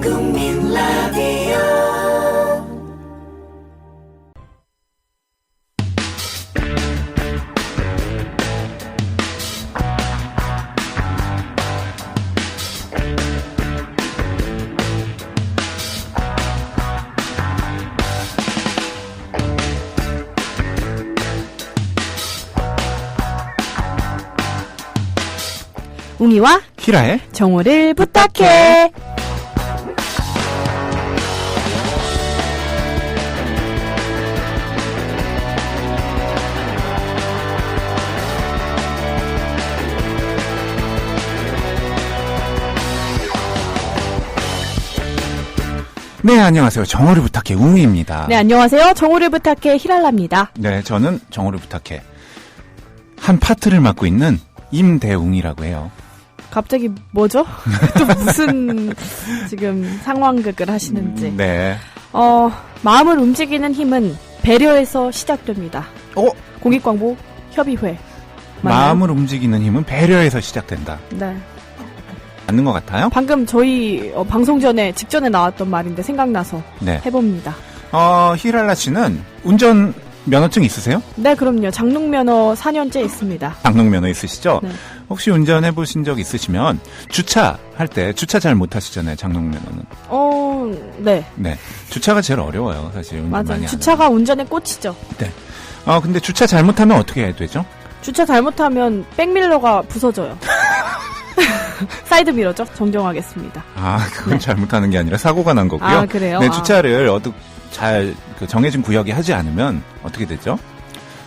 국민 라디오 웅이와 히라의 정오를 부탁해. 네, 안녕하세요. 정오를 부탁해 웅이입니다. 네, 안녕하세요. 정오를 부탁해 히랄라입니다. 네, 저는 정오를 부탁해 한 파트를 맡고 있는 임대웅이라고 해요. 갑자기 뭐죠? 또 무슨 지금 상황극을 하시는지. 네. 마음을 움직이는 힘은 배려에서 시작됩니다. 공익광고 협의회. 맞나요? 마음을 움직이는 힘은 배려에서 시작된다. 네. 맞는 것 같아요? 방금 저희 방송 전에 직전에 나왔던 말인데 생각나서 네. 해봅니다. 히랄라 씨는 운전 면허증 있으세요? 네, 그럼요. 장롱면허 4년째 있습니다. 장롱면허 있으시죠? 네. 혹시 운전해 보신 적 있으시면 주차할 때 주차 잘 못 하시잖아요. 장롱면허는. 네. 네. 주차가 제일 어려워요. 사실 운전 맞아요. 많이 주차가 운전의 꽃이죠. 네. 근데 주차 잘못하면 어떻게 해야 되죠? 주차 잘못하면 백밀러가 부서져요. 사이드미러죠? 정정하겠습니다. 그건 네. 잘못하는 게 아니라 사고가 난 거고요. 그래요? 네, 주차를 잘 정해진 구역에 하지 않으면 어떻게 되죠?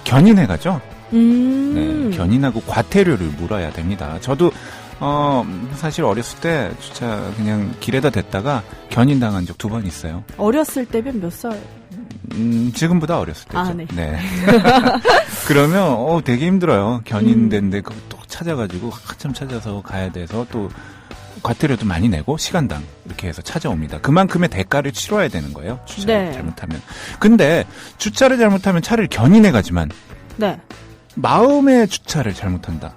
견인해 가죠. 네, 견인하고 과태료를 물어야 됩니다. 저도 사실 어렸을 때 주차 그냥 길에다 댔다가 견인당한 적 2번 있어요. 어렸을 때면 몇 살? 지금보다 어렸을 때죠. 네. 네. 그러면 되게 힘들어요. 견인된데 그거 또 찾아가지고 한참 찾아서 가야 돼서 또 과태료도 많이 내고 시간당 이렇게 해서 찾아옵니다. 그만큼의 대가를 치러야 되는 거예요. 주차를 네. 잘못하면. 근데 주차를 잘못하면 차를 견인해 가지만 네. 마음의 주차를 잘못한다.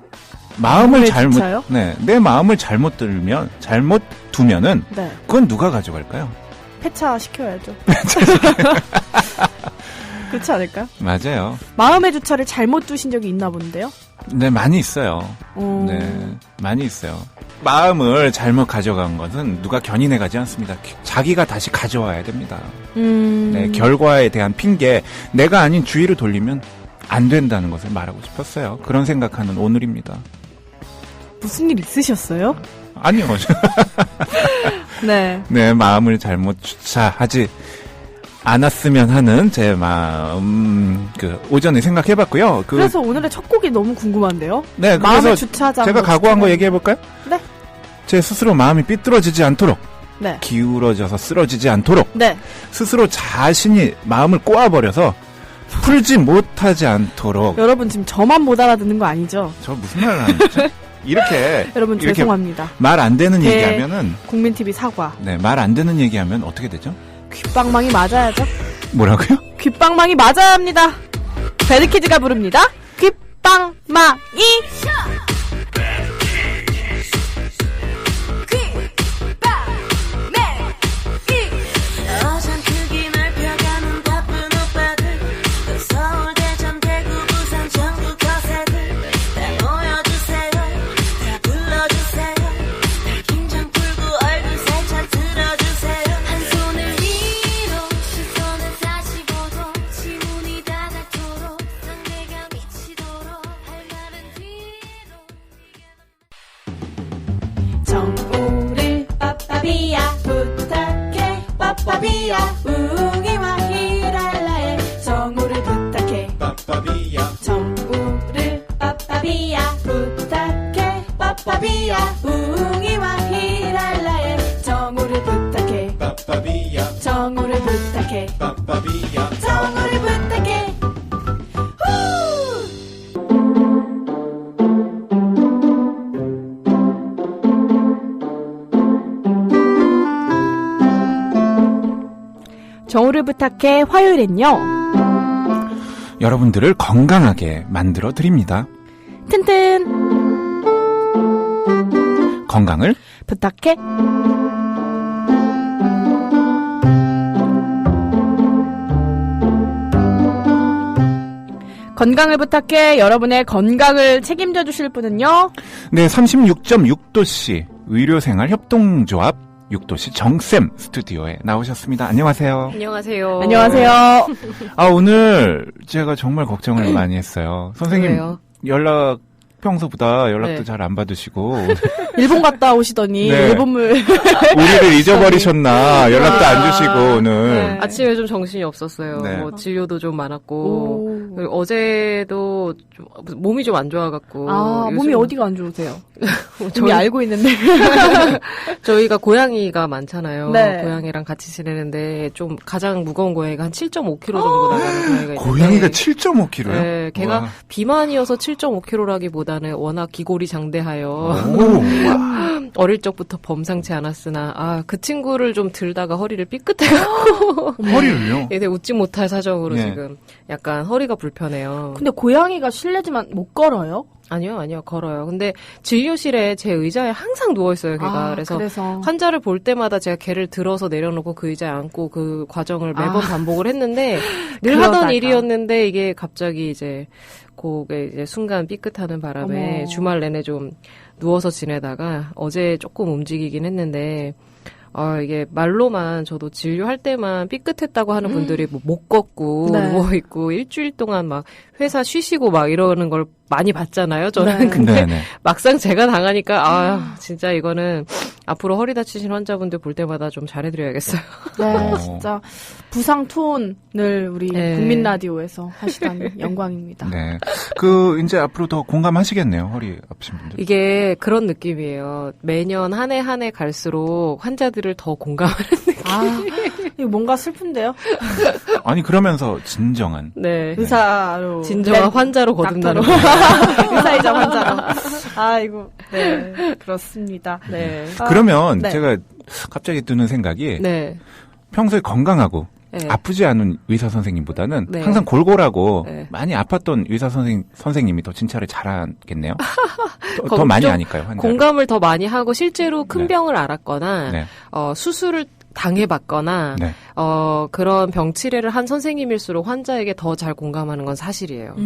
마음을 잘못 주차요? 네. 내 마음을 잘못 두면은 네. 그건 누가 가져갈까요? 폐차 시켜야죠. 그렇지 않을까요? 맞아요. 마음의 주차를 잘못 두신 적이 있나 본데요? 네, 많이 있어요. 네, 많이 있어요. 마음을 잘못 가져간 것은 누가 견인해 가지 않습니다. 자기가 다시 가져와야 됩니다. 네, 결과에 대한 핑계, 내가 아닌 주의를 돌리면 안 된다는 것을 말하고 싶었어요. 그런 생각하는 오늘입니다. 무슨 일 있으셨어요? 아니요. 네. 네, 마음을 잘못 주차하지 않았으면 하는 제 마음, 오전에 생각해봤고요. 그래서 오늘의 첫 곡이 너무 궁금한데요? 네, 마음의 그래서 주차장. 제가 각오한 거 얘기해볼까요? 네. 제 스스로 마음이 삐뚤어지지 않도록. 네. 기울어져서 쓰러지지 않도록. 네. 스스로 자신이 마음을 꼬아버려서 풀지 못하지 않도록. 여러분 지금 저만 못 알아듣는 거 아니죠? 저 무슨 말을 하는 거죠? 이렇게. 여러분 죄송합니다. 말 안 되는 얘기하면은. 국민TV 사과. 네, 말 안 되는 얘기하면 어떻게 되죠? 귓방망이 맞아야죠. 뭐라고요? 귓방망이 맞아야 합니다. 배드키즈가 부릅니다. 귓방망이. 정오를 빠빠비야 부탁해 빠빠비야 웅이와 히랄라의 정오를 부탁해 빠빠비야 정오를 빠빠비야 부탁해 빠빠비야 웅이와 히랄라의 정오를 부탁해 빠빠비야 정오를 부탁해 빠빠비야 정오를 부탁해 정오를 부탁해 화요일엔요. 여러분들을 건강하게 만들어 드립니다. 튼튼 건강을 부탁해. 건강을 부탁해 여러분의 건강을 책임져 주실 분은요. 네, 36.6도씨 의료생활 협동조합 6도씨 정쌤 스튜디오에 나오셨습니다. 안녕하세요. 안녕하세요. 안녕하세요. 오늘 제가 정말 걱정을 많이 했어요. 선생님 왜요? 연락 평소보다 연락도 네. 잘 안 받으시고 일본 갔다 오시더니 네. 일본물 우리를 잊어버리셨나 연락도 안 주시고 오늘 네. 아침에 좀 정신이 없었어요. 네. 뭐 진료도 좀 많았고 오. 그리고 어제도 좀 몸이 좀 안 좋아갖고 몸이 어디가 안 좋으세요? 저희 저희 알고 있는데. 저희가 고양이가 많잖아요. 네. 고양이랑 같이 지내는데 좀 가장 무거운 고양이가 한 7.5kg 정도 나가는 고양이가 있는데 고양이가 7.5kg요? 네, 걔가 비만이어서 7.5kg라기보다는 워낙 기골이 장대하여 어릴 적부터 범상치 않았으나 그 친구를 좀 들다가 허리를 삐끗해갖고 허리를요? 얘네 웃지 못할 사정으로 네. 지금 약간 허리가 불편해요. 근데 고양이가 실례지만 못 걸어요? 아니요, 걸어요. 근데 진료실에 제 의자에 항상 누워있어요, 걔가. 그래서 환자를 볼 때마다 제가 걔를 들어서 내려놓고 그 의자에 앉고 그 과정을 매번 반복을 했는데 늘 그러다가. 하던 일이었는데 이게 갑자기 이제 그게 이제 순간 삐끗하는 바람에 어머. 주말 내내 좀 누워서 지내다가 어제 조금 움직이긴 했는데 이게 말로만 저도 진료할 때만 삐끗했다고 하는 분들이 뭐 못 걷고 네. 누워있고 일주일 동안 막 회사 쉬시고 막 이러는 걸 많이 봤잖아요. 저는 네. 근데 네네. 막상 제가 당하니까 진짜 이거는 앞으로 허리 다치신 환자분들 볼 때마다 좀 잘해드려야겠어요. 네, 진짜 부상 투혼을 우리 네. 국민 라디오에서 하시다니 영광입니다. 네. 이제 앞으로 더 공감하시겠네요, 허리 아프신 분들. 이게 그런 느낌이에요. 매년 한 해 한 해 갈수록 환자들을 더 공감하는 느낌. 이거 뭔가 슬픈데요? 아니, 그러면서 진정한. 네. 의사로. 진정한 환자로 거듭나는 거예요. 의사이자 환자로. 아이고, 네, 그렇습니다. 네. 그러면 네. 제가 갑자기 드는 생각이 네. 평소에 건강하고 네. 아프지 않은 의사 선생님보다는 네. 항상 골골하고 네. 많이 아팠던 의사 선생님이 더 진찰을 잘하겠네요. 더 많이 좀 아니까요, 환자. 공감을 더 많이 하고 실제로 큰 네. 병을 앓았거나 네. 수술을 당해봤거나 네. 그런 병치레를 한 선생님일수록 환자에게 더 잘 공감하는 건 사실이에요.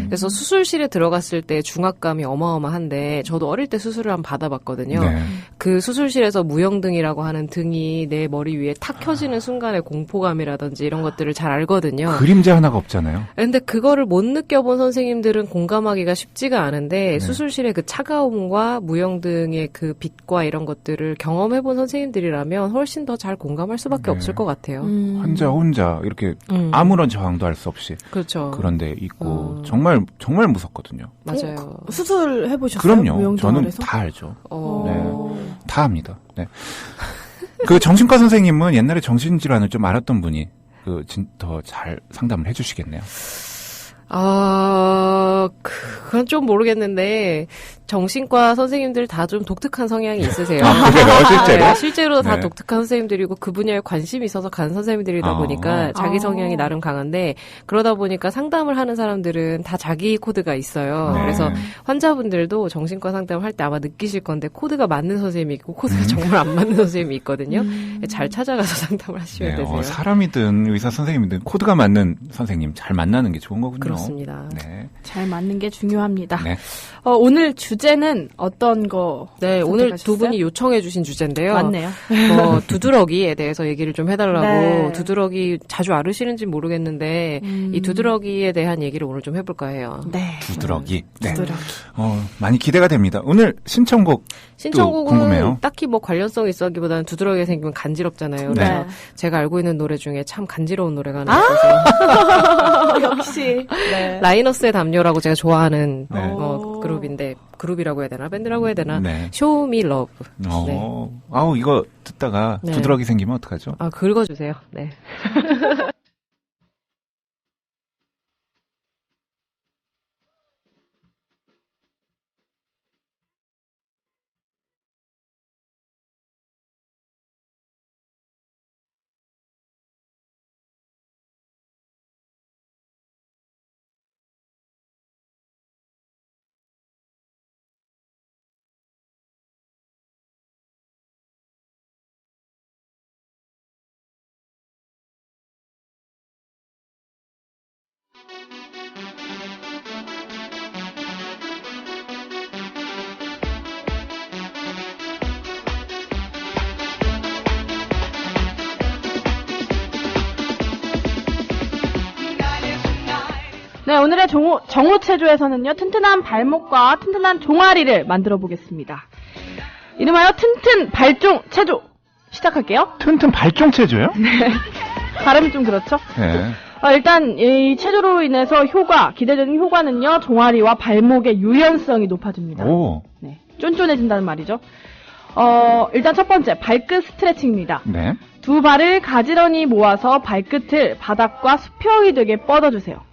그래서 수술실에 들어갔을 때 중압감이 어마어마한데 저도 어릴 때 수술을 한번 받아봤거든요. 네. 그 수술실에서 무형등이라고 하는 등이 내 머리 위에 탁 켜지는 순간의 공포감이라든지 이런 것들을 잘 알거든요. 그림자 하나가 없잖아요. 근데 그거를 못 느껴본 선생님들은 공감하기가 쉽지가 않은데 네. 수술실의 그 차가움과 무형등의 그 빛과 이런 것들을 경험해본 선생님들이라면 훨씬 더 잘 공감할 수밖에 네. 없을 것 같아요. 환자 혼자 이렇게 아무런 저항도 할 수 없이 그렇죠. 그런데 있고 정말 무섭거든요. 맞아요. 수술 해보셨어요? 그럼요. 저는 무용동물에서? 다 알죠. 어. 네. 다 합니다. 네. 그 정신과 선생님은 옛날에 정신질환을 좀 알았던 분이 더 잘 상담을 해주시겠네요. 그건 좀 모르겠는데, 정신과 선생님들 다 좀 독특한 성향이 있으세요. 그래요? 실제로? 네, 실제로 다 네. 독특한 선생님들이고 그 분야에 관심이 있어서 간 선생님들이다 보니까 자기 아. 성향이 나름 강한데, 그러다 보니까 상담을 하는 사람들은 다 자기 코드가 있어요. 네. 그래서 환자분들도 정신과 상담을 할 때 아마 느끼실 건데, 코드가 맞는 선생님이 있고, 코드가 정말 안 맞는 선생님이 있거든요. 잘 찾아가서 상담을 하시면 네, 되세요. 사람이든 의사 선생님이든 코드가 맞는 선생님 잘 만나는 게 좋은 거군요. 그렇습니다. 네. 잘 맞는 게 중요합니다. 네. 오늘 주제는 어떤 거? 네, 오늘 두 선택하셨어요? 분이 요청해 주신 주제인데요. 맞네요. 두드러기에 대해서 얘기를 좀 해달라고. 네. 두드러기 자주 앓으시는지 모르겠는데 이 두드러기에 대한 얘기를 오늘 좀 해볼까 해요. 네. 두드러기. 네. 두드러기. 많이 기대가 됩니다. 오늘 신청곡 신청곡은 궁금해요. 딱히 뭐 관련성이 있어기보다는 두드러기가 생기면 간지럽잖아요. 네. 그래서 제가 알고 있는 노래 중에 참 간지러운 노래가 하나 있어서 역시. 네. 라이너스의 담요라고 제가 좋아하는 네. 그룹인데 그룹이라고 해야 되나 밴드라고 해야 되나 네. 쇼미 러브. 네. 이거 듣다가 네. 두드러기 생기면 어떡하죠? 긁어주세요. 네. 네, 오늘의 정호 체조에서는요, 튼튼한 발목과 튼튼한 종아리를 만들어 보겠습니다. 이름하여 튼튼 발종 체조 시작할게요. 튼튼 발종 체조요? 네. 발음이 좀 그렇죠? 네. 일단 이 체조로 인해서 기대되는 효과는요, 종아리와 발목의 유연성이 높아집니다. 오. 네. 쫀쫀해진다는 말이죠. 일단 첫 번째, 발끝 스트레칭입니다. 네. 두 발을 가지런히 모아서 발끝을 바닥과 수평이 되게 뻗어주세요.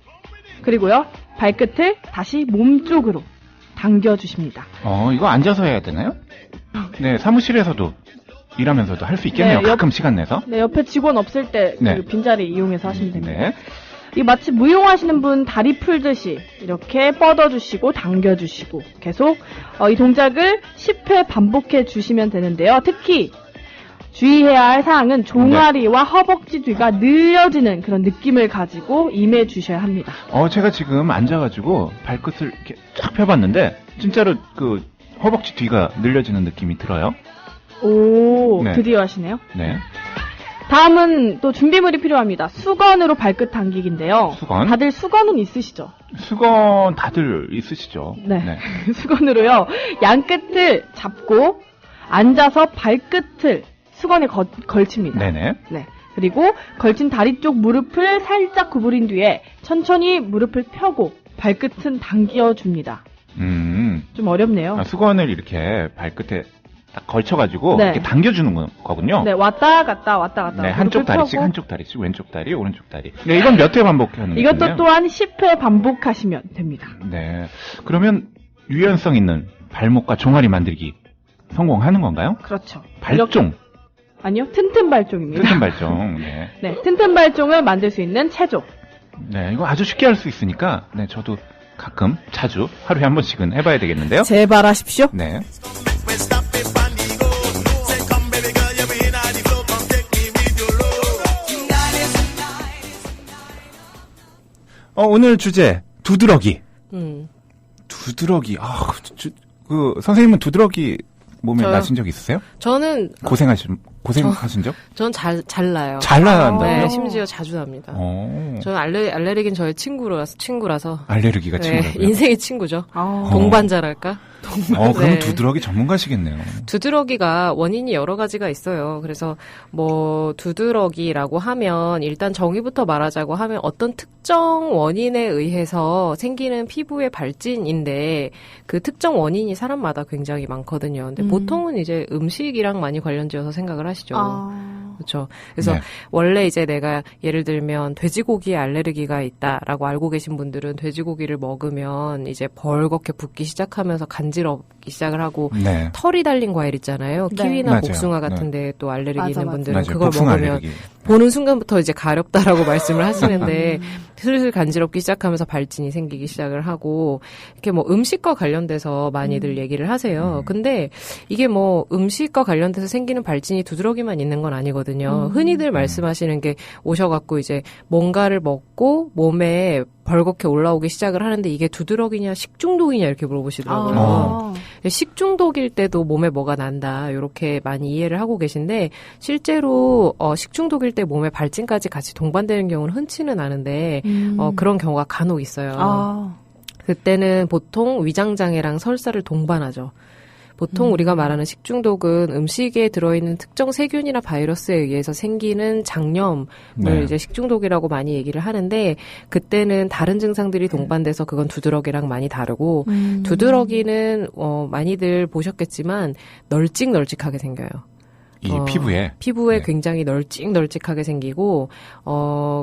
그리고요, 발끝을 다시 몸쪽으로 당겨주십니다. 이거 앉아서 해야 되나요? 네, 사무실에서도 일하면서도 할 수 있겠네요. 네, 가끔 시간 내서. 네, 옆에 직원 없을 때 네. 그 빈자리 이용해서 하시면 됩니다. 네. 이 마치 무용하시는 분 다리 풀듯이 이렇게 뻗어주시고 당겨주시고 계속 이 동작을 10회 반복해 주시면 되는데요. 특히 주의해야 할 사항은 종아리와 허벅지 뒤가 늘려지는 그런 느낌을 가지고 임해 주셔야 합니다. 제가 지금 앉아가지고 발끝을 이렇게 쫙 펴봤는데 진짜로 그 허벅지 뒤가 늘려지는 느낌이 들어요. 오, 네. 드디어 하시네요. 네. 다음은 또 준비물이 필요합니다. 수건으로 발끝 당기기인데요. 수건? 다들 수건은 있으시죠? 수건 다들 있으시죠? 네. 수건으로요. 양끝을 잡고 앉아서 발끝을 수건에 걸칩니다. 네네. 네. 그리고 걸친 다리 쪽 무릎을 살짝 구부린 뒤에 천천히 무릎을 펴고 발끝은 당겨줍니다. 좀 어렵네요. 수건을 이렇게 발끝에 딱 걸쳐가지고 네. 이렇게 당겨주는 거군요. 네, 왔다 갔다 왔다 갔다. 네, 한쪽 무릎을 다리씩, 펴고. 한쪽 다리씩, 왼쪽 다리, 오른쪽 다리. 네, 이건 몇 회 반복하는 거예요? 이것도 또한 10회 반복하시면 됩니다. 네. 그러면 유연성 있는 발목과 종아리 만들기 성공하는 건가요? 그렇죠. 발종. 아니요, 튼튼 발종입니다. 튼튼 발종. 네. 네, 튼튼 발종을 만들 수 있는 체조. 네, 이거 아주 쉽게 할 수 있으니까, 네, 저도 가끔, 자주, 하루에 한 번씩은 해봐야 되겠는데요? 제발 하십시오. 네. 오늘 주제, 두드러기. 두드러기. 선생님은 두드러기 몸에 저요? 나신 적 있으세요? 저는 고생하신 적? 전 잘 나요. 잘 나간다고요? 네, 심지어 자주 납니다. 저는 알레르기는 저의 친구라서. 알레르기가 네, 친구라고요? 인생의 친구죠. 동반자랄까? 그럼 네. 두드러기 전문가시겠네요. 두드러기가 원인이 여러 가지가 있어요. 그래서 두드러기라고 하면 일단 정의부터 말하자고 하면 어떤 특정 원인에 의해서 생기는 피부의 발진인데 그 특정 원인이 사람마다 굉장히 많거든요. 근데 보통은 이제 음식이랑 많이 관련지어서 생각을 하시죠. 그렇죠. 그래서 네. 원래 이제 내가 예를 들면 돼지고기에 알레르기가 있다라고 알고 계신 분들은 돼지고기를 먹으면 이제 벌겋게 붓기 시작하면서 간지럽기 시작을 하고 네. 털이 달린 과일 있잖아요. 네. 키위나 맞아요. 복숭아 같은데 또 알레르기 맞아, 있는 맞아. 분들은 맞아요. 그걸 복숭아 먹으면 알레르기. 보는 순간부터 이제 가렵다라고 말씀을 하시는데 슬슬 간지럽기 시작하면서 발진이 생기기 시작을 하고 이렇게 음식과 관련돼서 많이들 얘기를 하세요. 근데 이게 음식과 관련돼서 생기는 발진이 두드러기만 있는 건 아니거든요. 흔히들 말씀하시는 게 오셔갖고 이제 뭔가를 먹고 몸에 벌겋게 올라오기 시작을 하는데 이게 두드러기냐 식중독이냐 이렇게 물어보시더라고요. 식중독일 때도 몸에 뭐가 난다 이렇게 많이 이해를 하고 계신데 실제로 식중독일 때 몸에 발진까지 같이 동반되는 경우는 흔치는 않은데 그런 경우가 간혹 있어요. 그때는 보통 위장장애랑 설사를 동반하죠. 보통 우리가 말하는 식중독은 음식에 들어있는 특정 세균이나 바이러스에 의해서 생기는 장염을 네. 이제 식중독이라고 많이 얘기를 하는데 그때는 다른 증상들이 동반돼서 그건 두드러기랑 많이 다르고 두드러기는 많이들 보셨겠지만 널찍널찍하게 생겨요. 이 피부에 피부에 네. 굉장히 널찍널찍하게 생기고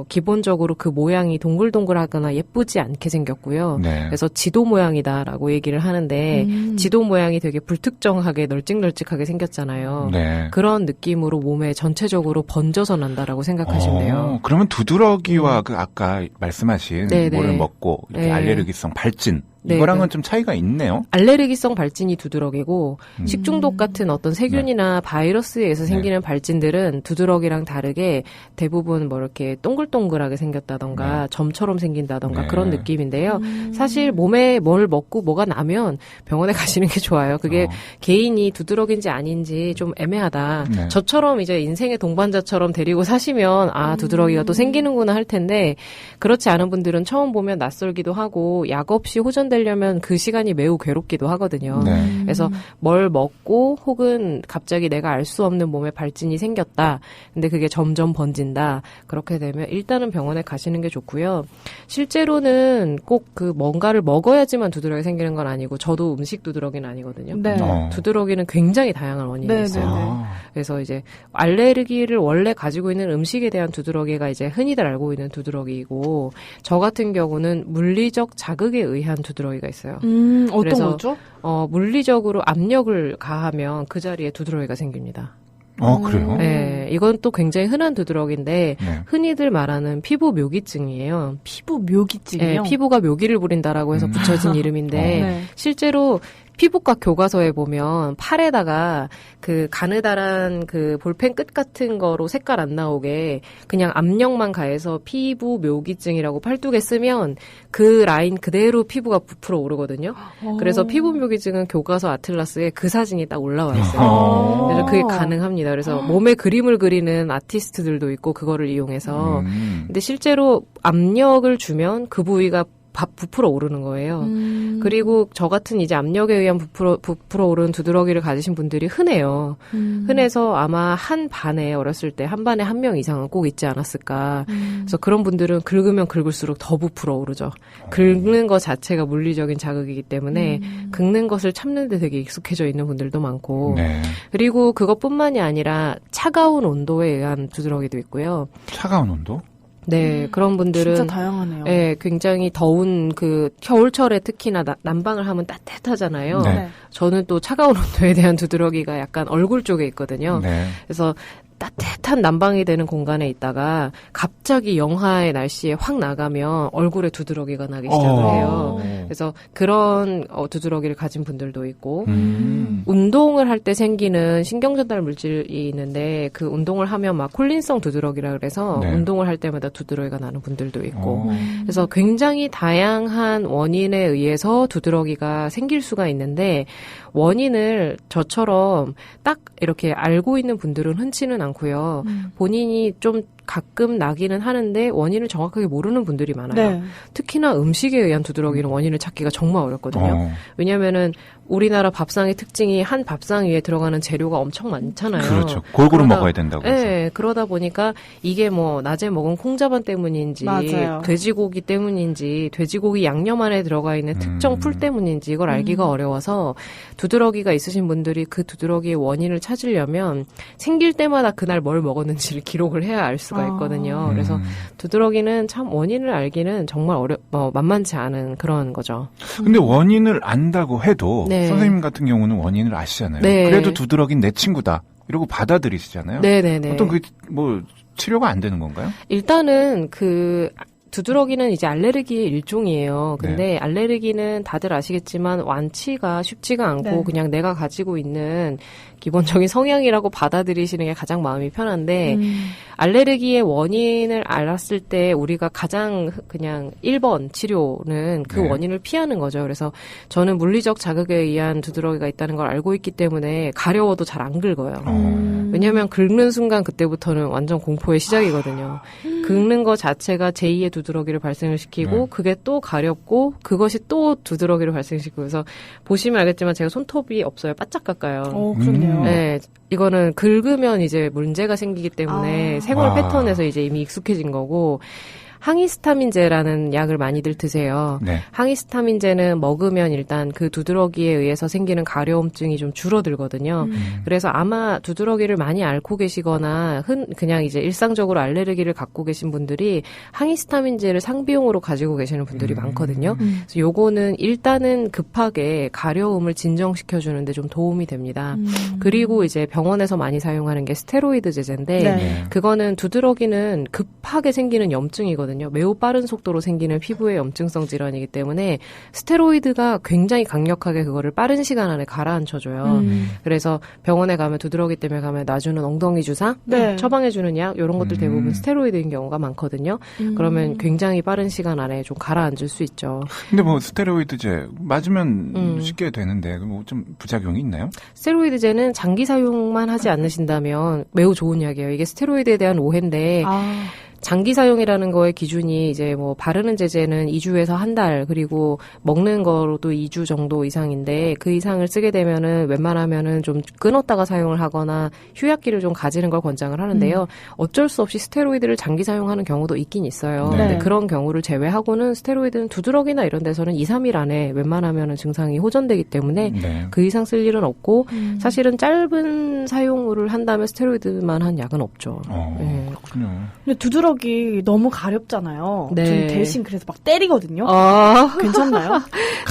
기본적으로 그 모양이 동글동글하거나 예쁘지 않게 생겼고요. 네. 그래서 지도 모양이다라고 얘기를 하는데 지도 모양이 되게 불특정하게 널찍널찍하게 생겼잖아요. 네. 그런 느낌으로 몸에 전체적으로 번져서 난다라고 생각하시면 돼요. 그러면 두드러기와 그 아까 말씀하신 네네. 뭐를 먹고 이렇게 네. 알레르기성 발진 이거랑은 좀 차이가 있네요. 알레르기성 발진이 두드러기고 식중독 같은 어떤 세균이나 바이러스에 의해서 생기는 발진들은 두드러기랑 다르게 대부분 뭐 이렇게 동글동글하게 생겼다던가 점처럼 생긴다던가 그런 느낌인데요. 사실 몸에 뭘 먹고 뭐가 나면 병원에 가시는 게 좋아요. 그게 개인이 두드러기인지 아닌지 좀 애매하다. 저처럼 이제 인생의 동반자처럼 데리고 사시면 두드러기가 또 생기는구나 할 텐데 그렇지 않은 분들은 처음 보면 낯설기도 하고 약 없이 호전되려면 그 시간이 매우 괴롭기도 하거든요. 그래서 뭘 먹고 혹은 갑자기 내가 알 수 없는 몸에 발진이 생겼다. 근데 그게 점점 번진다. 그렇게 되면 일단은 병원에 가시는 게 좋고요. 실제로는 꼭 그 뭔가를 먹어야지만 두드러기 생기는 건 아니고 저도 음식 두드러기는 아니거든요. 네. 두드러기는 굉장히 다양한 원인이 있어요. 그래서 이제 알레르기를 원래 가지고 있는 음식에 대한 두드러기가 이제 흔히들 알고 있는 두드러기이고 저 같은 경우는 물리적 자극에 의한 두드러기가 있어요. 어떤 거죠? 물리적으로 압력을 가하면 그 자리에 두드러기가 생깁니다. 그래요? 네, 이건 또 굉장히 흔한 두드러기인데 흔히들 말하는 피부 묘기증이에요. 피부 묘기증이요? 네, 피부가 묘기를 부린다라고 해서 붙여진 이름인데 실제로 피부과 교과서에 보면 팔에다가 그 가느다란 그 볼펜 끝 같은 거로 색깔 안 나오게 그냥 압력만 가해서 피부 묘기증이라고 팔뚝에 쓰면 그 라인 그대로 피부가 부풀어 오르거든요. 그래서 피부 묘기증은 교과서 아틀라스에 그 사진이 딱 올라와 있어요. 그래서 그게 가능합니다. 그래서 몸에 그림을 그리는 아티스트들도 있고 그거를 이용해서 근데 실제로 압력을 주면 그 부위가 부풀어 오르는 거예요. 그리고 저 같은 이제 압력에 의한 부풀어 오르는 두드러기를 가지신 분들이 흔해요. 흔해서 아마 한 반에 어렸을 때 한 반에 한 명 이상은 꼭 있지 않았을까. 그래서 그런 분들은 긁으면 긁을수록 더 부풀어 오르죠. 긁는 것 자체가 물리적인 자극이기 때문에 긁는 것을 참는 데 되게 익숙해져 있는 분들도 많고 그리고 그것뿐만이 아니라 차가운 온도에 의한 두드러기도 있고요. 차가운 온도? 네, 그런 분들은 진짜 다양하네요. 네, 굉장히 더운 그 겨울철에 특히나 난방을 하면 따뜻하잖아요. 저는 또 차가운 온도에 대한 두드러기가 약간 얼굴 쪽에 있거든요. 그래서 따뜻한 난방이 되는 공간에 있다가 갑자기 영하의 날씨에 확 나가면 얼굴에 두드러기가 나기 시작을 해요. 그래서 그런 두드러기를 가진 분들도 있고 운동을 할 때 생기는 신경전달 물질이 있는데 그 운동을 하면 막 콜린성 두드러기라 그래서 운동을 할 때마다 두드러기가 나는 분들도 있고 그래서 굉장히 다양한 원인에 의해서 두드러기가 생길 수가 있는데 원인을 저처럼 딱 이렇게 알고 있는 분들은 흔치는 않고요. 본인이 좀 가끔 나기는 하는데 원인을 정확하게 모르는 분들이 많아요. 특히나 음식에 의한 두드러기는 원인을 찾기가 정말 어렵거든요. 왜냐면은 우리나라 밥상의 특징이 한 밥상 위에 들어가는 재료가 엄청 많잖아요. 그렇죠. 골고루 먹어야 된다고 해서. 네, 그러다 보니까 이게 뭐 낮에 먹은 콩자반 때문인지 돼지고기 때문인지 돼지고기 양념 안에 들어가 있는 특정 풀 때문인지 이걸 알기가 어려워서 두드러기가 있으신 분들이 그 두드러기의 원인을 찾으려면 생길 때마다 그날 뭘 먹었는지를 기록을 해야 알 수가 있거든요. 그래서 두드러기는 참 원인을 알기는 정말 만만치 않은 그런 거죠. 근데 원인을 안다고 해도 선생님 같은 경우는 원인을 아시잖아요. 그래도 두드러기는 내 친구다. 이러고 받아들이시잖아요. 보통 그 뭐 치료가 안 되는 건가요? 일단은 두드러기는 이제 알레르기의 일종이에요. 근데 알레르기는 다들 아시겠지만 완치가 쉽지가 않고 그냥 내가 가지고 있는 기본적인 성향이라고 받아들이시는 게 가장 마음이 편한데 알레르기의 원인을 알았을 때 우리가 가장 그냥 1번 치료는 그 원인을 피하는 거죠. 그래서 저는 물리적 자극에 의한 두드러기가 있다는 걸 알고 있기 때문에 가려워도 잘 안 긁어요. 왜냐하면 긁는 순간 그때부터는 완전 공포의 시작이거든요. 긁는 것 자체가 제2의 두드러기를 발생을 시키고 그게 또 가렵고 그것이 또 두드러기를 발생시키고 그래서 보시면 알겠지만 제가 손톱이 없어요. 바짝 깎아요. 그렇네요. 네, 이거는 긁으면 이제 문제가 생기기 때문에 생활 패턴에서 이제 이미 익숙해진 거고 항히스타민제라는 약을 많이들 드세요. 항히스타민제는 먹으면 일단 그 두드러기에 의해서 생기는 가려움증이 좀 줄어들거든요. 그래서 아마 두드러기를 많이 앓고 계시거나 그냥 이제 일상적으로 알레르기를 갖고 계신 분들이 항히스타민제를 상비용으로 가지고 계시는 분들이 많거든요. 그래서 요거는 일단은 급하게 가려움을 진정시켜주는데 좀 도움이 됩니다. 그리고 이제 병원에서 많이 사용하는 게 스테로이드 제제인데 그거는 두드러기는 급하게 생기는 염증이거든요. 질환이거든요. 매우 빠른 속도로 생기는 피부의 염증성 질환이기 때문에 스테로이드가 굉장히 강력하게 그거를 빠른 시간 안에 가라앉혀줘요. 그래서 병원에 가면 두드러기 때문에 가면 놔주는 엉덩이 주사, 네. 처방해주는 약 이런 것들 대부분 스테로이드인 경우가 많거든요. 그러면 굉장히 빠른 시간 안에 좀 가라앉을 수 있죠. 근데 뭐 스테로이드제 맞으면 쉽게 되는데 뭐 좀 부작용이 있나요? 스테로이드제는 장기 사용만 하지 않으신다면 매우 좋은 약이에요. 이게 스테로이드에 대한 오해인데 장기 사용이라는 거의 기준이 이제 뭐 바르는 제제는 2주에서 한 달, 그리고 먹는 거로도 2주 정도 이상인데 그 이상을 쓰게 되면은 웬만하면은 좀 끊었다가 사용을 하거나 휴약기를 좀 가지는 걸 권장을 하는데요. 어쩔 수 없이 스테로이드를 장기 사용하는 경우도 있긴 있어요. 네. 근데 그런 경우를 제외하고는 스테로이드는 두드러기나 이런 데서는 2, 3일 안에 웬만하면은 증상이 호전되기 때문에 네. 그 이상 쓸 일은 없고 사실은 짧은 사용을 한다면 스테로이드만 한 약은 없죠. 네. 그렇군요. 근데 두드러기 너무 가렵잖아요. 네. 전 대신 그래서 막 때리거든요. 아, 괜찮나요?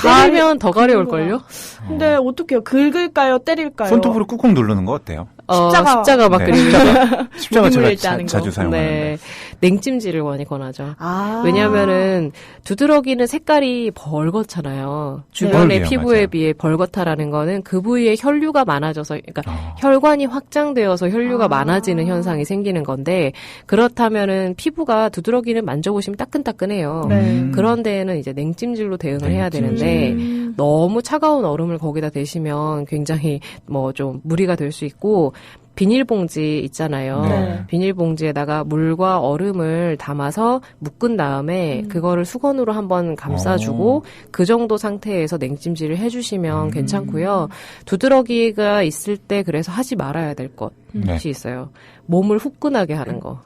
때리면 더 가려울걸요? 근데 어떡해요? 긁을까요? 때릴까요? 손톱으로 꾹꾹 누르는 거 어때요? 십자가 막 네, 그리면 십자가 눈물 제가 일자는 자주 거. 사용하는데. 네. 냉찜질을 많이 권하죠. 아. 왜냐면은 두드러기는 색깔이 벌겋잖아요. 주변의 벌게요, 피부에 맞아요. 비해 벌겋다라는 거는 그 부위에 혈류가 많아져서, 그러니까 혈관이 확장되어서 혈류가 많아지는 현상이 생기는 건데, 그렇다면은 피부가 두드러기는 만져보시면 따끈따끈해요. 네. 그런 데에는 이제 냉찜질로 대응을 해야 되는데 너무 차가운 얼음을 거기다 대시면 굉장히 뭐 좀 무리가 될 수 있고, 비닐봉지 있잖아요. 네. 비닐봉지에다가 물과 얼음을 담아서 묶은 다음에 그거를 수건으로 한번 감싸주고 그 정도 상태에서 냉찜질을 해주시면 괜찮고요. 두드러기가 있을 때 그래서 하지 말아야 될 것이 네. 있어요. 몸을 후끈하게 하는 거.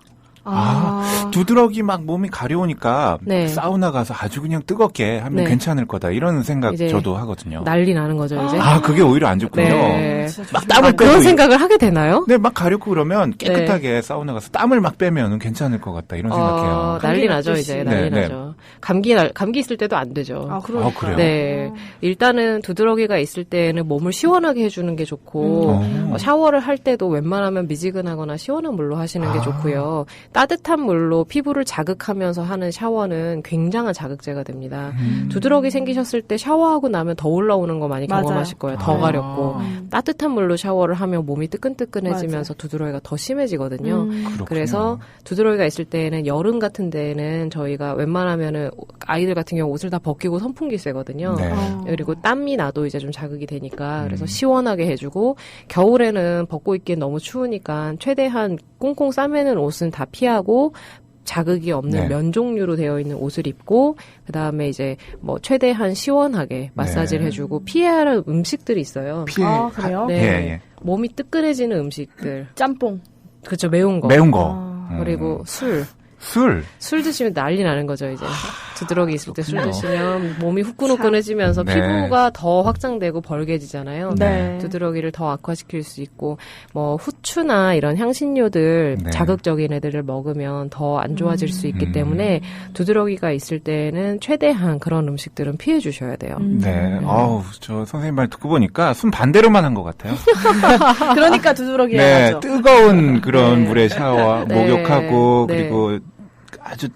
두드러기 막 몸이 가려우니까 네. 사우나 가서 아주 그냥 뜨겁게 하면 네. 괜찮을 거다 이런 생각 이제 저도 하거든요. 난리 나는 거죠, 이제. 그게 오히려 안 좋군요. 네. 막 땀을 빼고 그런 생각을 하게 되나요? 네, 막 가렵고 그러면 깨끗하게 사우나 가서 땀을 막 빼면 괜찮을 것 같다 이런 생각해요. 난리 나죠, 감기 이제. 났듯이. 난리 네, 나죠. 감기 있을 때도 안 되죠. 그러니까요. 그래요? 네. 일단은 두드러기가 있을 때는 몸을 시원하게 해주는 게 좋고, 샤워를 할 때도 웬만하면 미지근하거나 시원한 물로 하시는 게 좋고요. 따뜻한 물로 피부를 자극하면서 하는 샤워는 굉장한 자극제가 됩니다. 두드러기 생기셨을 때 샤워하고 나면 더 올라오는 거 많이 맞아요. 경험하실 거예요. 더 가렵고. 따뜻한 물로 샤워를 하면 몸이 뜨끈뜨끈해지면서 두드러기가 더 심해지거든요. 그래서 두드러기가 있을 때는 여름 같은 데는 저희가 웬만하면은 아이들 같은 경우 옷을 다 벗기고 선풍기 쐬거든요. 네. 그리고 땀이 나도 이제 좀 자극이 되니까 그래서 시원하게 해주고, 겨울에는 벗고 있기엔 너무 추우니까 최대한 꽁꽁 싸매는 옷은 다 피하고 자극이 없는 네. 면 종류로 되어 있는 옷을 입고, 그 다음에 이제 뭐 최대한 시원하게 마사지를 네. 해주고 피해야 할 음식들이 있어요. 그래요? 네. 예. 몸이 뜨끈해지는 음식들. 짬뽕. 그렇죠. 매운 거. 매운 거. 그리고 술 드시면 난리 나는 거죠, 이제. 두드러기 있을 때 술 드시면 몸이 후끈후끈해지면서 네. 피부가 더 확장되고 벌개지잖아요. 네. 두드러기를 더 악화시킬 수 있고, 뭐 후추나 이런 향신료들 네. 자극적인 애들을 먹으면 더 안 좋아질 수 있기 때문에 두드러기가 있을 때는 최대한 그런 음식들은 피해 주셔야 돼요. 네. 저 선생님 말 듣고 보니까 순 반대로만 한 것 같아요. 그러니까 두드러기야 네, 하죠. 뜨거운 그런 물에 샤워, 네. 목욕하고, 네. 그리고 아주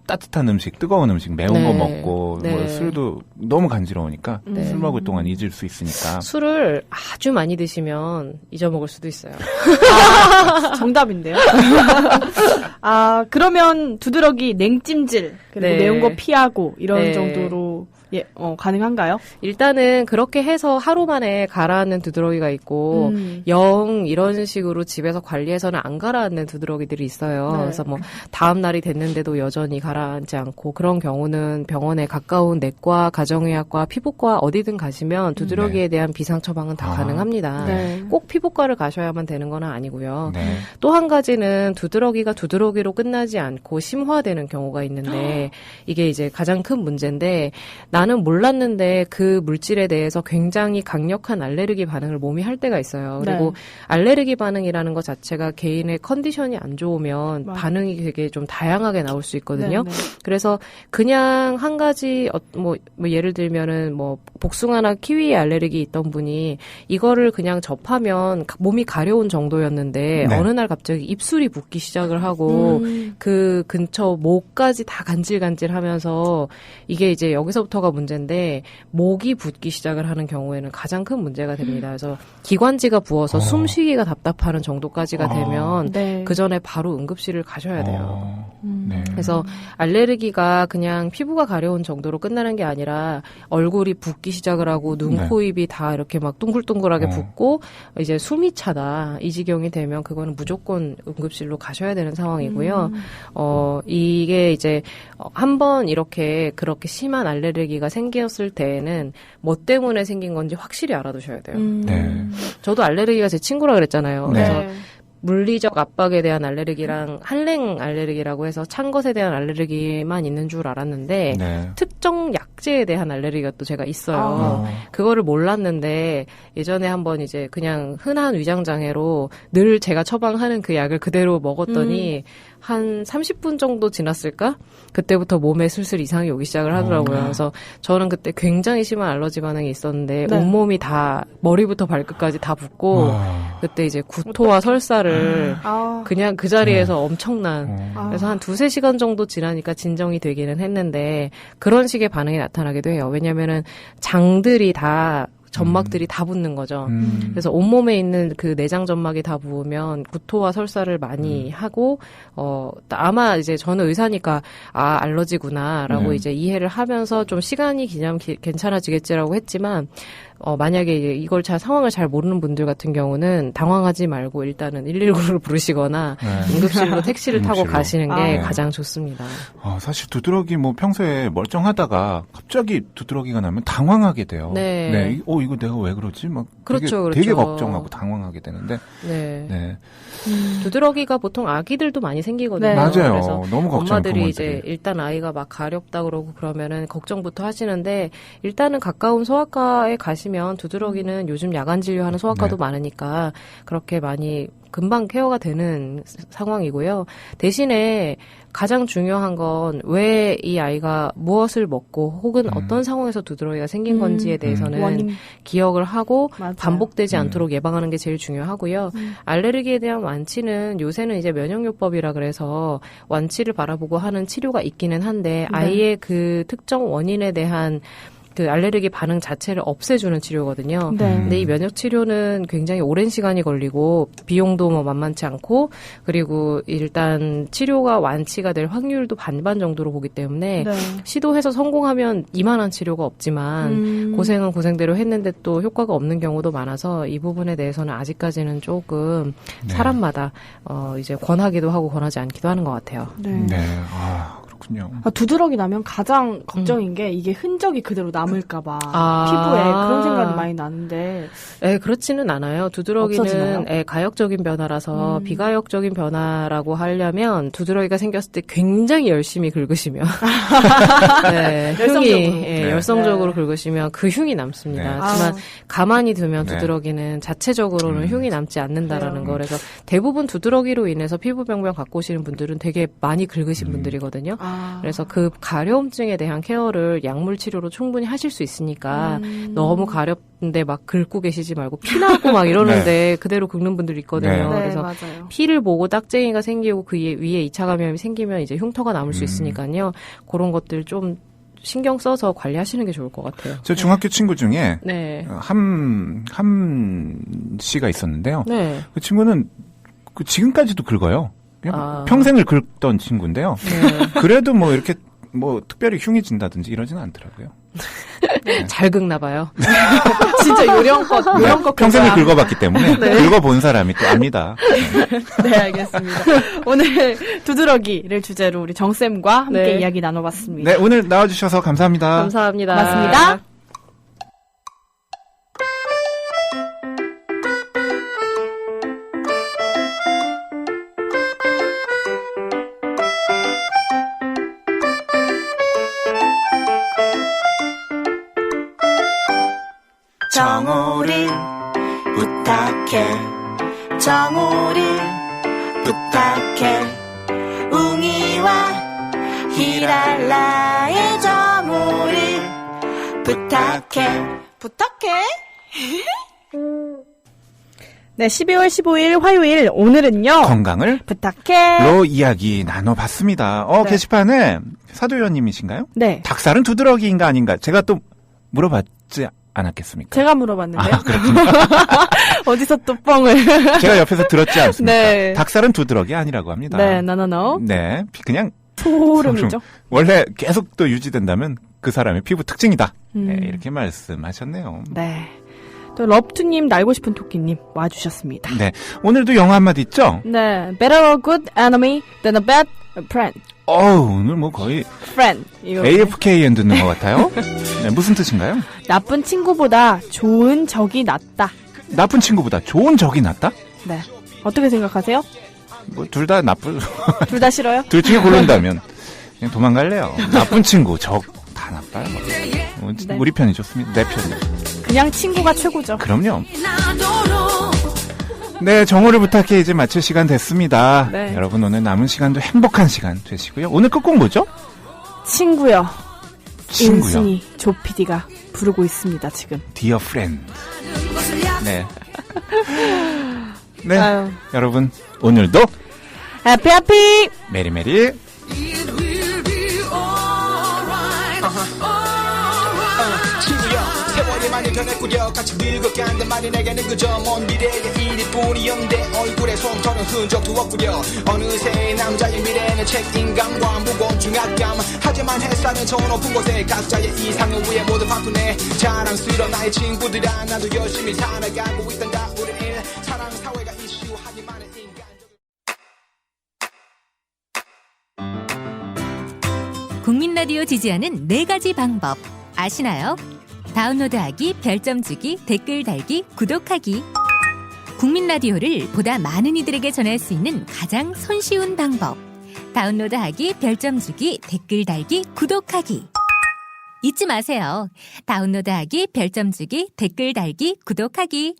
따뜻한 음식, 뜨거운 음식, 매운 네. 거 먹고, 네. 뭐 술도 너무 간지러우니까 네. 술 먹을 동안 잊을 수 있으니까. 술을 아주 많이 드시면 잊어먹을 수도 있어요. 정답인데요. 그러면 두드러기 냉찜질 그리고 네. 매운 거 피하고 이런 네. 정도로 가능한가요? 일단은 그렇게 해서 하루 만에 가라앉는 두드러기가 있고 영 이런 식으로 집에서 관리해서는 안 가라앉는 두드러기들이 있어요. 네. 그래서 뭐 다음 날이 됐는데도 여전히 가라앉지 않고, 그런 경우는 병원에 가까운 내과, 가정의학과, 피부과 어디든 가시면 두드러기에 대한 비상 처방은 다 가능합니다. 네. 꼭 피부과를 가셔야만 되는 건 아니고요. 네. 또 한 가지는 두드러기가 두드러기로 끝나지 않고 심화되는 경우가 있는데, 이게 이제 가장 큰 문제인데, 나는 나는 몰랐는데 그 물질에 대해서 굉장히 강력한 알레르기 반응을 몸이 할 때가 있어요. 그리고 알레르기 반응이라는 것 자체가 개인의 컨디션이 안 좋으면 반응이 되게 좀 다양하게 나올 수 있거든요. 그래서 그냥 한 가지 뭐 예를 들면은 뭐 복숭아나 키위 알레르기 있던 분이 이거를 그냥 접하면 몸이 가려운 정도였는데 어느 날 갑자기 입술이 붓기 시작을 하고 그 근처 목까지 다 간질간질하면서 이게 이제 여기서부터가 문제인데 목이 붓기 시작을 하는 경우에는 가장 큰 문제가 됩니다. 그래서 기관지가 부어서 숨쉬기가 답답하는 정도까지가 되면 그 전에 바로 응급실을 가셔야 돼요. 그래서 알레르기가 그냥 피부가 가려운 정도로 끝나는 게 아니라 얼굴이 붓기 시작을 하고 눈, 코, 입이 다 이렇게 막 둥글둥글하게 붓고 이제 숨이 차다 이 지경이 되면 그거는 무조건 응급실로 가셔야 되는 상황이고요. 이게 이제 한번 이렇게 그렇게 심한 알레르기가 생겼을 때에는 뭐 때문에 생긴 건지 확실히 알아두셔야 돼요. 저도 알레르기가 제 친구라 그랬잖아요. 그래서 물리적 압박에 대한 알레르기랑 한랭 알레르기라고 해서 찬 것에 대한 알레르기만 있는 줄 알았는데 특정 약제에 대한 알레르기가 또 제가 있어요. 그거를 몰랐는데 예전에 한번 이제 그냥 흔한 위장장애로 늘 제가 처방하는 그 약을 그대로 먹었더니 한 30분 정도 지났을까? 그때부터 몸에 슬슬 이상이 오기 시작을 하더라고요. 그래서 저는 그때 굉장히 심한 알러지 반응이 있었는데 온몸이 다 머리부터 발끝까지 다 붓고 그때 이제 구토와 설사를 그냥 그 자리에서 엄청난 그래서 한 2-3시간 정도 지나니까 진정이 되기는 했는데 그런 식의 반응이 나타나기도 해요. 왜냐면은 장들이 다 점막들이 다 붓는 거죠. 그래서 온몸에 있는 그 내장 점막이 다 부으면 구토와 설사를 많이 하고, 아마 이제 저는 의사니까, 알러지구나라고 이제 이해를 하면서 좀 시간이 지나면 괜찮아지겠지라고 했지만, 만약에 이걸 상황을 잘 모르는 분들 같은 경우는 당황하지 말고 일단은 119를 부르시거나 응급실로 택시를 타고 가시는 게 가장 좋습니다. 사실 두드러기 뭐 평소에 멀쩡하다가 갑자기 두드러기가 나면 당황하게 돼요. 이거 내가 왜 그러지? 막 그렇죠. 되게 걱정하고 당황하게 되는데. 두드러기가 보통 아기들도 많이 생기거든요. 맞아요. 그래서 너무 걱정. 엄마들이 이제 일단 아이가 막 가렵다 그러고 그러면은 걱정부터 하시는데 일단은 가까운 소아과에 가시면 두드러기는 요즘 야간 진료하는 소아과도 많으니까 그렇게 많이 금방 케어가 되는 상황이고요. 대신에 가장 중요한 건 왜 이 아이가 무엇을 먹고 혹은 어떤 상황에서 두드러기가 생긴 건지에 대해서는 기억을 하고 반복되지 않도록 예방하는 게 제일 중요하고요. 알레르기에 대한 완치는 요새는 이제 면역요법이라 그래서 완치를 바라보고 하는 치료가 있기는 한데 아이의 그 특정 원인에 대한 그 알레르기 반응 자체를 없애주는 치료거든요. 근데 이 면역 치료는 굉장히 오랜 시간이 걸리고 비용도 뭐 만만치 않고 그리고 일단 치료가 완치가 될 확률도 반반 정도로 보기 때문에 시도해서 성공하면 이만한 치료가 없지만 고생은 고생대로 했는데 또 효과가 없는 경우도 많아서 이 부분에 대해서는 아직까지는 조금 사람마다 이제 권하기도 하고 권하지 않기도 하는 것 같아요. 그렇군요. 두드러기 나면 가장 걱정인 게 이게 흔적이 그대로 남을까봐 피부에 그런 생각이 많이 나는데. 그렇지는 않아요. 두드러기는 가역적인 변화라서 비가역적인 변화라고 하려면 두드러기가 생겼을 때 굉장히 열심히 긁으시면 흉이 열성적으로 긁으시면 그 흉이 남습니다. 하지만 가만히 두면 두드러기는 자체적으로는 흉이 남지 않는다라는 거. 그래서 대부분 두드러기로 인해서 피부병변 갖고 오시는 분들은 되게 많이 긁으신 분들이거든요. 그래서 그 가려움증에 대한 케어를 약물 치료로 충분히 하실 수 있으니까 너무 가렵는데 막 긁고 계시지 말고 피나고 막 이러는데 그대로 긁는 분들이 있거든요. 그래서 맞아요. 피를 보고 딱쟁이가 생기고 그 위에 2차 감염이 생기면 이제 흉터가 남을 수 있으니까요. 그런 것들 좀 신경 써서 관리하시는 게 좋을 것 같아요. 저 중학교 친구 중에 한 씨가 있었는데요. 그 친구는 지금까지도 긁어요. 평생을 긁던 친구인데요. 그래도 뭐 이렇게 뭐 특별히 흉이 진다든지 이러지는 않더라고요. 잘 긁나 봐요. 진짜 요령껏 평생을 긁어봤기 때문에 긁어본 사람이 또 압니다. 네, 알겠습니다. 오늘 두드러기를 주제로 우리 정쌤과 함께 이야기 나눠봤습니다. 네, 오늘 나와주셔서 감사합니다. 감사합니다. 고맙습니다. 정우를 부탁해 정우를 부탁해 웅이와 히랄라의 정우를 부탁해 네, 12월 15일 화요일 오늘은요. 건강을 부탁해. 로 이야기 나눠봤습니다. 네. 게시판에 사도위원님이신가요? 네. 닭살은 두드러기인가 아닌가? 제가 또 물어봤지 않았겠습니까? 제가 물어봤는데요. 어디서 또 뻥을. 제가 옆에서 들었지 않습니까? 네. 닭살은 두드러기 아니라고 합니다. 네, 나나노. 네, 그냥 소름이죠. 원래 계속 또 유지된다면 그 사람의 피부 특징이다. 네, 음. 이렇게 말씀하셨네요. 네. 또 럽투님, 날고 싶은 토끼님 와주셨습니다. 네, 오늘도 영어 한마디 있죠? 네. Better a good enemy than a bad friend. 오늘 뭐 거의 friend. 이거 AFKN 듣는 것 같아요. 네, 무슨 뜻인가요? 나쁜 친구보다 좋은 적이 낫다. 나쁜 친구보다 좋은 적이 낫다? 네. 어떻게 생각하세요? 뭐 둘 다 나쁜 둘 다 싫어요? 둘 중에 고른다면 그냥 도망갈래요. 나쁜 친구, 적 다 나빠요. 네. 우리 편이 좋습니다. 내 편이. 그냥 친구가 최고죠. 그럼요. 네, 정오를 부탁해 이제 마칠 시간 됐습니다. 네. 여러분 오늘 남은 시간도 행복한 시간 되시고요. 오늘 끝곡 뭐죠? 친구요. 친구요. 인순이 조피디가 부르고 있습니다, 지금. Dear friend. 네. 네. 아유. 여러분 오늘도 해피! 메리메리 세월이 많이 변했구려 같이 늙어간단 말이 내게는 그저 먼 미래의 일뿐이었는데 얼굴에 솜털은 흔적도 없구려 어느새 남자의 미래는 책임감과 무거운 중압감 하지만 햇살은 저 높은 곳에 각자의 이상을 위해 모두 바꾸네 자랑스러운 나의 친구들아 나도 열심히 살아가고 있단다 우린 일 사랑 사회가 이슈 하기만은 인간적 국민 라디오 지지하는 4가지 방법 아시나요? 다운로드하기, 별점 주기, 댓글 달기, 구독하기. 국민 라디오를 보다 많은 이들에게 전할 수 있는 가장 손쉬운 방법. 다운로드하기, 별점 주기, 댓글 달기, 구독하기. 잊지 마세요. 다운로드하기, 별점 주기, 댓글 달기, 구독하기.